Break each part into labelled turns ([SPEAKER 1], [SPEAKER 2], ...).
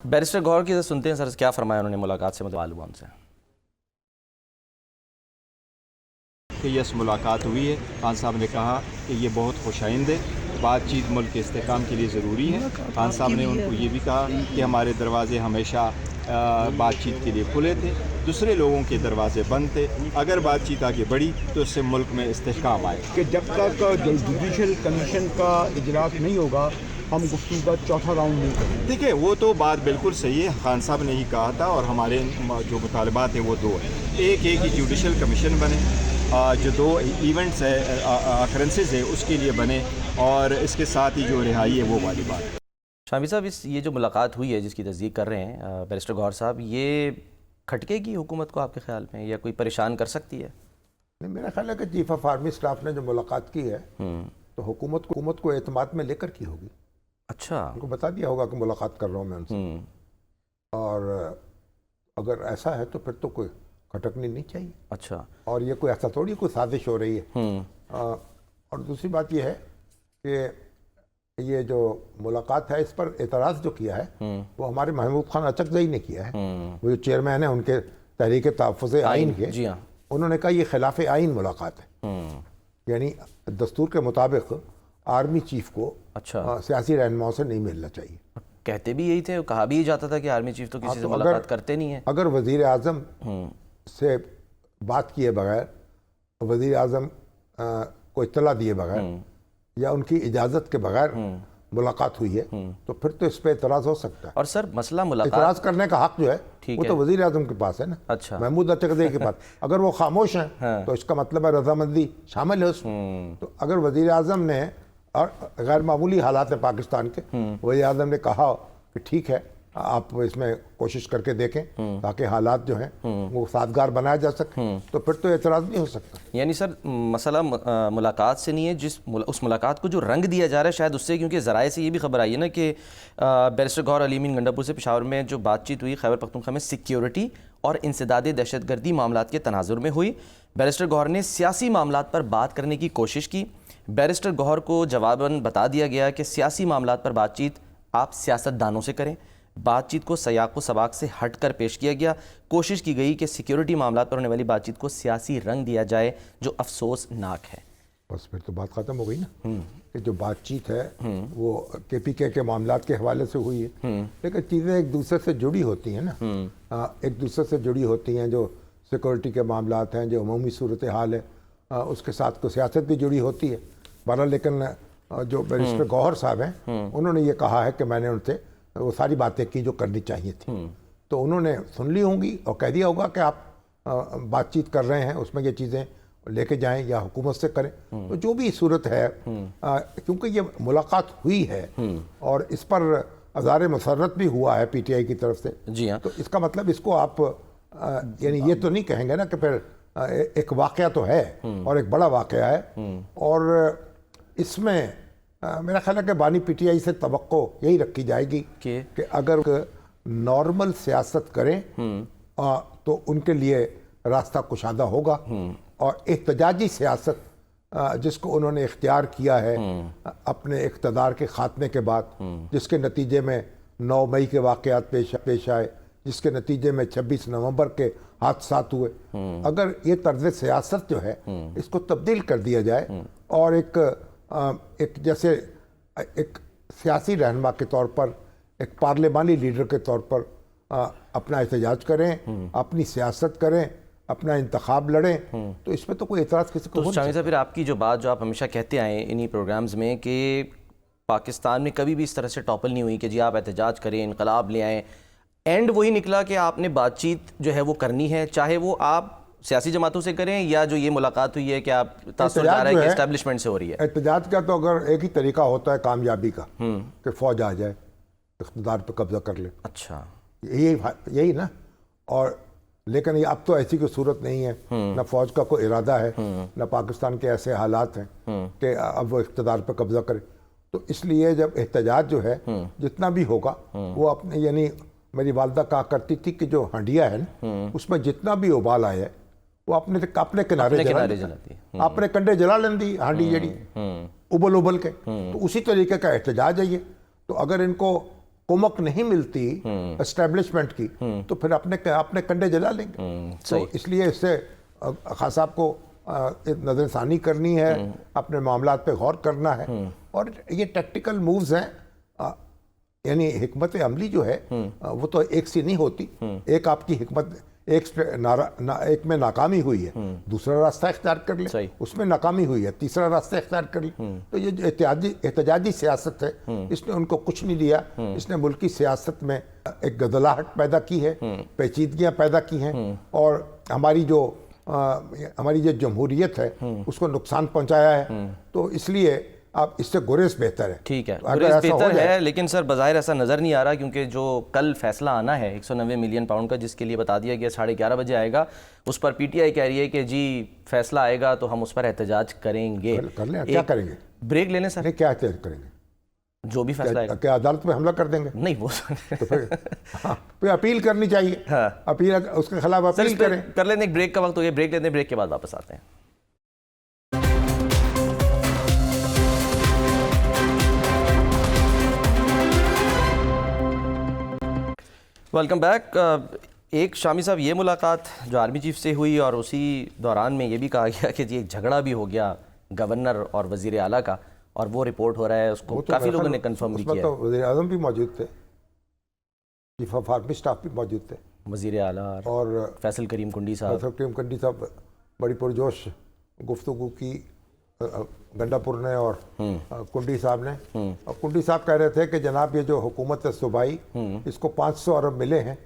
[SPEAKER 1] Barrister Gauhar की सुनते हैं सर, क्या फरमाया उन्होंने मुलाकात से, मतलब मालूम हमसे
[SPEAKER 2] कि यस मुलाकात हुई है। खान साहब ने कहा कि ये बहुत खुशाइंद है, बातचीत मुल्क के इस्तेहकाम के लिए ज़रूरी है। खान साहब ने उनको ये भी कहा कि हमारे दरवाज़े हमेशा बातचीत के लिए खुले थे, दूसरे लोगों के दरवाजे बंद थे। अगर बातचीत आगे बढ़ी तो इससे मुल्क में इस्तेहकाम आए
[SPEAKER 3] कि जब तक जुडिशल कमीशन का इजलास नहीं होगा हम गुफ्तगू का चौथा राउंड नहीं करेंगे।
[SPEAKER 2] देखिए, वो तो बात बिल्कुल सही है, खान साहब ने ही कहा था, और हमारे जो मुतालबात हैं वो दो हैं। एक ही जुडिशल कमीशन बने, जो दो इवेंट्स है, अकरेंसेस है, उसके लिए बने, और इसके साथ ही जो रिहाई है वो वाली बात।
[SPEAKER 1] शामी साहब, ये जो मुलाकात हुई है जिसकी तस्दीक कर रहे हैं बैरिस्टर गौहर साहब, ये खटकेगी हुकूमत को आपके ख्याल में, या कोई परेशान कर सकती है?
[SPEAKER 3] नहीं, मेरा ख्याल है कि चीफ ऑफ आर्मी स्टाफ ने जो मुलाकात की है तो हुकूमत को एतमाद में लेकर की होगी।
[SPEAKER 1] अच्छा,
[SPEAKER 3] उनको बता दिया होगा कि मुलाकात कर रहा हूँ मैं उनसे, और अगर ऐसा है तो फिर तो कोई खटकनी नहीं चाहिए।
[SPEAKER 1] अच्छा,
[SPEAKER 3] और ये कोई ऐसा थोड़ी कोई साजिश हो रही है। और दूसरी बात ये है कि ये जो मुलाकात है इस पर एतराज़ जो किया है वो हमारे महमूद खान अचकज़ई ने किया है। वो जो चेयरमैन है उनके तहरीक तहफ़्फ़ुज़ आइन के,
[SPEAKER 1] जी हाँ,
[SPEAKER 3] उन्होंने कहा ये खिलाफ आइन मुलाकात है। यानी दस्तूर के मुताबिक आर्मी चीफ को
[SPEAKER 1] अच्छा,
[SPEAKER 3] सियासी रहनुमाओं से नहीं मिलना चाहिए।
[SPEAKER 1] कहते भी यही थे, कहा भी यही जाता था कि आर्मी चीफ तो किसी से मुलाकात करते नहीं है।
[SPEAKER 3] अगर वज़ीर आज़म से बात किए बगैर, वज़ीर आज़म को इत्तला दिए बगैर या उनकी इजाज़त के बगैर मुलाकात हुई है तो फिर तो इस पर एतराज़ हो सकता है।
[SPEAKER 1] और सर मसला मुलाकात,
[SPEAKER 3] एतराज़ करने का हक जो है वो तो वज़ीर आज़म के पास है ना।
[SPEAKER 1] अच्छा,
[SPEAKER 3] महमूद अचकज़ई के पास। अगर वो खामोश हैं तो इसका मतलब है रजामंदी शामिल है उसमें। तो अगर वज़ीर आज़म ने, और गैर मामूली हालात है पाकिस्तान के, वज़ीर आज़म ने कहा कि ठीक है आप इसमें कोशिश करके देखें ताकि हालात जो हैं वो साजगार बनाया जा सके, तो फिर तो एतराज़ नहीं हो सकता।
[SPEAKER 1] यानी सर मसला मुलाकात से नहीं है, उस मुलाकात को जो रंग दिया जा रहा है शायद उससे, क्योंकि ज़राए से ये भी खबर आई है ना कि बैरिस्टर गौहर अली मीन गंडापुर से पेशावर में जो बातचीत हुई खैबर पख्तूनख्वा में सिक्योरिटी और इंसदाद दहशतगर्दी मामलात के तनाजुर में हुई। बैरिस्टर गौहर ने सियासी मामलात पर बात करने की कोशिश की। बैरिस्टर गौहर को जवाबन बता दिया गया कि सियासी मामलात पर बातचीत आप सियासतदानों से करें। बातचीत को सयाक व सबाक से हट कर पेश किया गया। कोशिश की गई कि सिक्योरिटी मामलात पर होने वाली बातचीत को सियासी रंग दिया जाए, जो अफसोसनाक है।
[SPEAKER 3] बस फिर तो बात ख़त्म हो गई ना कि जो बातचीत है वो KPK के मामलात के हवाले से हुई है, लेकिन चीज़ें एक दूसरे से जुड़ी होती हैं ना। एक दूसरे से जुड़ी होती हैं, जो सिक्योरिटी के मामलात हैं, जो अमूमी सूरत हाल है, उसके साथ तो सियासत भी जुड़ी होती है। बहरहाल लेकिन जो बैरिस्टर गौहर साहब हैं उन्होंने ये कहा है कि मैंने उनसे वो सारी बातें की जो करनी चाहिए थी, तो उन्होंने सुन ली होंगी और कह दिया होगा कि आप बातचीत कर रहे हैं उसमें ये चीज़ें लेके जाएं या हुकूमत से करें। तो जो भी सूरत है, क्योंकि ये मुलाकात हुई है और इस पर अज़ार मसरत भी हुआ है PTI की तरफ से,
[SPEAKER 1] जी हाँ,
[SPEAKER 3] तो इसका मतलब इसको आप यानी ये तो नहीं कहेंगे ना कि फिर एक वाक़या तो है और एक बड़ा वाक़या है। और इसमें मेरा ख्याल है कि बानी PTI से तवक्को यही रखी जाएगी कि अगर नॉर्मल सियासत करें तो उनके लिए रास्ता कुशादा होगा, और एहतजाजी सियासत जिसको उन्होंने इख्तियार किया है अपने इक़्तिदार के ख़ात्मे के बाद, जिसके नतीजे में 9 मई के वाक़यात पेश आए, जिसके नतीजे में 26 नवंबर के हादसात हुए, अगर ये तर्ज़ सियासत जो है इसको तब्दील कर दिया जाए और एक जैसे एक सियासी रहनुमा के तौर पर, एक पार्लिमानी लीडर के तौर पर अपना एहतजाज करें, अपनी सियासत करें, अपना इंतखाब लड़ें, तो इसमें तो कोई एतराज़ किसी को
[SPEAKER 1] तो शामी साहब, फिर आपकी जो बात जो आप हमेशा कहते आए इन्हीं प्रोग्राम्स में कि पाकिस्तान में कभी भी इस तरह से टॉपल नहीं हुई कि जी आप एहतजाज करें, इनकलाब ले आएँ, एंड वही निकला कि आपने बातचीत जो है वो करनी है, चाहे वो आप सियासी जमातों से करें या जो ये मुलाकात हुई है कि आप तासुर जा रहा है कि एस्टैब्लिशमेंट से हो रही है।
[SPEAKER 3] एहतजाज का तो अगर एक ही तरीका होता है कामयाबी का कि फ़ौज आ जाए, इक़्तिदार पर कब्जा कर ले।
[SPEAKER 1] अच्छा,
[SPEAKER 3] यही ना। और लेकिन ये अब तो ऐसी कोई सूरत नहीं है, ना फ़ौज का कोई इरादा है, ना पाकिस्तान के ऐसे हालात हैं कि अब वो इक़्तिदार पर कब्जा करे। तो इसलिए जब एहतजाज जो है जितना भी होगा वो अपने, यानी मेरी वालदा कहा करती थी कि जो हंडिया है ना उसमें जितना भी उबाल आया वो अपने किनारे जलाती, अपने कंडे जला लेंदी हांडी जड़ी उबल उबल के। तो उसी तरीके का एहतजाज है ये। तो अगर इनको कुमक नहीं मिलती एस्टेब्लिशमेंट की, तो फिर अपने कंडे जला लेंगे। तो इसलिए इससे खान साहब को नज़रसानी करनी है, अपने मामलात पे गौर करना है। और ये टैक्टिकल मूव्स हैं, यानी हिकमत अमली जो है वो तो एक सी नहीं होती। एक आपकी हिकमत एक में नाकामी हुई है, दूसरा रास्ता इख्तियार कर ले, उसमें नाकामी हुई है, तीसरा रास्ता इख्तियार कर ले। तो ये जो एहतजाजी सियासत है, इसने उनको कुछ नहीं दिया। इसने मुल्क की सियासत में एक गदलाहट पैदा की है, पेचीदगियाँ पैदा की हैं, और हमारी जो जमहूरियत है उसको नुकसान पहुंचाया है। तो इसलिए आप इससे गुरेज बेहतर है।
[SPEAKER 1] ठीक है, गुरेज बेहतर है, लेकिन सर बाज़ाहिर ऐसा नज़र नहीं आ रहा, क्योंकि जो कल फैसला आना है 190 मिलियन पाउंड का, जिसके लिए बता दिया गया 11:30 बजे आएगा, उस पर पीटीआई कह रही है कि जी फैसला आएगा तो हम उस पर एहतजाज करेंगे।
[SPEAKER 3] कर लें, क्या करेंगे?
[SPEAKER 1] ब्रेक ले लें सर?
[SPEAKER 3] क्या एहतजाज करेंगे?
[SPEAKER 1] जो भी फैसला आएगा।
[SPEAKER 3] क्या अदालत में हमला कर देंगे?
[SPEAKER 1] नहीं, वो
[SPEAKER 3] तो फिर अपील करनी चाहिए। अपील, उसके खिलाफ अपील करें।
[SPEAKER 1] कर लेते हैं, ब्रेक का वक्त हो गया, ब्रेक लेते हैं, ब्रेक के बाद वापस आते हैं। Welcome back. एक शामी साहब, ये मुलाकात जो आर्मी चीफ से हुई, और उसी दौरान में ये भी कहा गया कि जी एक झगड़ा भी हो गया गवर्नर और वज़ीर आला का, और वो रिपोर्ट हो रहा है, उसको तो काफ़ी लोगों ने कंफर्म भी किया।
[SPEAKER 3] तो वज़ीर आज़म भी मौजूद थे, चीफ ऑफ आर्मी स्टाफ भी मौजूद थे,
[SPEAKER 1] वज़ीर आला और फैसल करीम कुंडी साहब
[SPEAKER 3] बड़ी पुरजोश गुफ्तगू की गंडापुर ने और कुंडी साहब ने। और कुंडी साहब कह रहे थे कि जनाब ये जो हुकूमत है सूबाई, इसको 500 अरब मिले हैं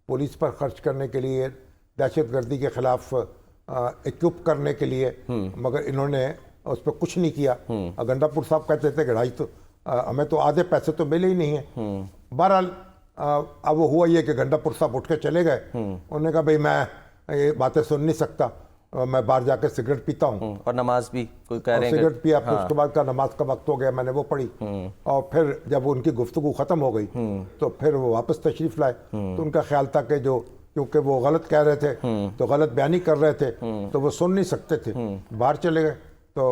[SPEAKER 3] पुलिस पर खर्च करने के लिए, दहशतगर्दी के खिलाफ इक्विप करने के लिए, मगर इन्होंने उस पर कुछ नहीं किया। गंडापुर साहब कहते थे कि तो हमें तो आधे पैसे तो मिले ही नहीं हैं। बहरहाल अब वो हुआ ये कि गंडापुर साहब उठ के चले गए। उन्होंने कहा भाई मैं ये बातें सुन नहीं सकता, मैं बाहर जाकर सिगरेट पीता हूँ।
[SPEAKER 1] और नमाज भी कोई कह रहे हैं,
[SPEAKER 3] सिगरेट पिया, फिर उसके बाद का नमाज का वक्त हो गया, मैंने वो पढ़ी। और फिर जब उनकी गुफ्तगू ख़त्म हो गई तो फिर वो वापस तशरीफ़ लाए। तो उनका ख्याल था कि क्योंकि वो गलत कह रहे थे तो गलत बयानी कर रहे थे, तो वो सुन नहीं सकते थे, बाहर चले गए। तो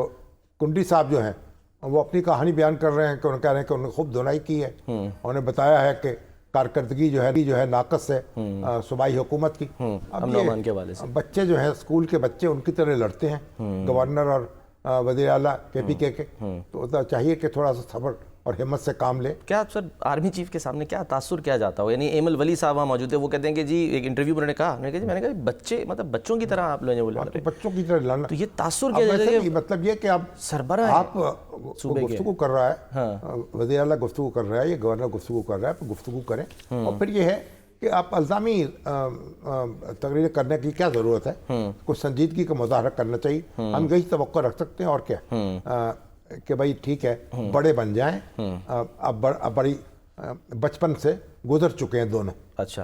[SPEAKER 3] कुंडी साहब जो हैं वो अपनी कहानी बयान कर रहे हैं कि उन्होंने कह रहे हैं कि उन्होंने खूब धुनाई की है। उन्हें बताया है कि कारकर्दगी जो है नाकस है सूबाई हुकूमत की। अब ये बच्चे जो हैं, स्कूल के बच्चे, उनकी तरह लड़ते हैं गवर्नर और वज़ीर आला KPK के, तो चाहिए कि थोड़ा सा सब्र और हिम्मत से काम ले।
[SPEAKER 1] क्या आप सर आर्मी चीफ के सामने क्या तासुर किया जाता हो? यानी एमल वली साहब वहाँ मौजूद है, वो कहते हैं कि जी एक इंटरव्यू में उन्होंने कहा, मैंने कहा बच्चे, मतलब बच्चों की तरह आप लोग बोले,
[SPEAKER 3] बच्चों की तरह लड़ना,
[SPEAKER 1] तो ये तासुर क्या है?
[SPEAKER 3] मतलब ये कि आप
[SPEAKER 1] सरबराह
[SPEAKER 3] आप गुफ्तगू कर रहा है, वज़ीर आला गुफ्तगू कर रहा है, ये गवर्नर गुफ्तगू कर रहा है, गुफ्तगू करें। और फिर ये है कि आप अल्ज़ामी तकरीर करने की क्या ज़रूरत है, कुछ संजीदगी का मुज़ाहरा करना चाहिए। हम यही तवक्को रख सकते हैं, और क्या कि भाई ठीक है बड़े बन जाएं, अब बड़ी बचपन से गुजर चुके हैं दोनों।
[SPEAKER 1] अच्छा,